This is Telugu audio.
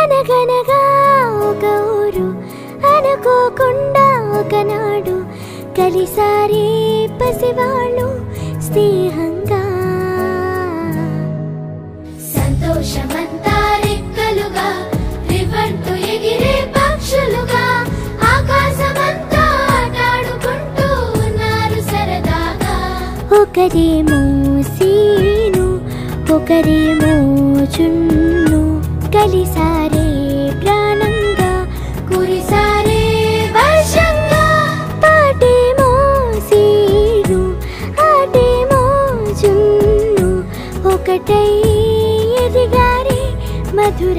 అనగనగా ఒక ఊరు అనుకోకుండా ఒకనాడు కలిసారే పసివాళ్ళు స్నేహంగా. సంతోషమంతా రెక్కలుగా రివంటు ఎగిరే పక్షులుగా ఆకాశమంతా ఆటాడుకుంటూ ఉన్నారు సరదాగా. ఒకరేమో సీను ఒకరేమో చున్ను కలిసారే ప్రాణంగా కురిసారే వర్షంగా. పాటేమో సీను ఆటేమో చున్ను ఒకటై ఎదిగారే మధుర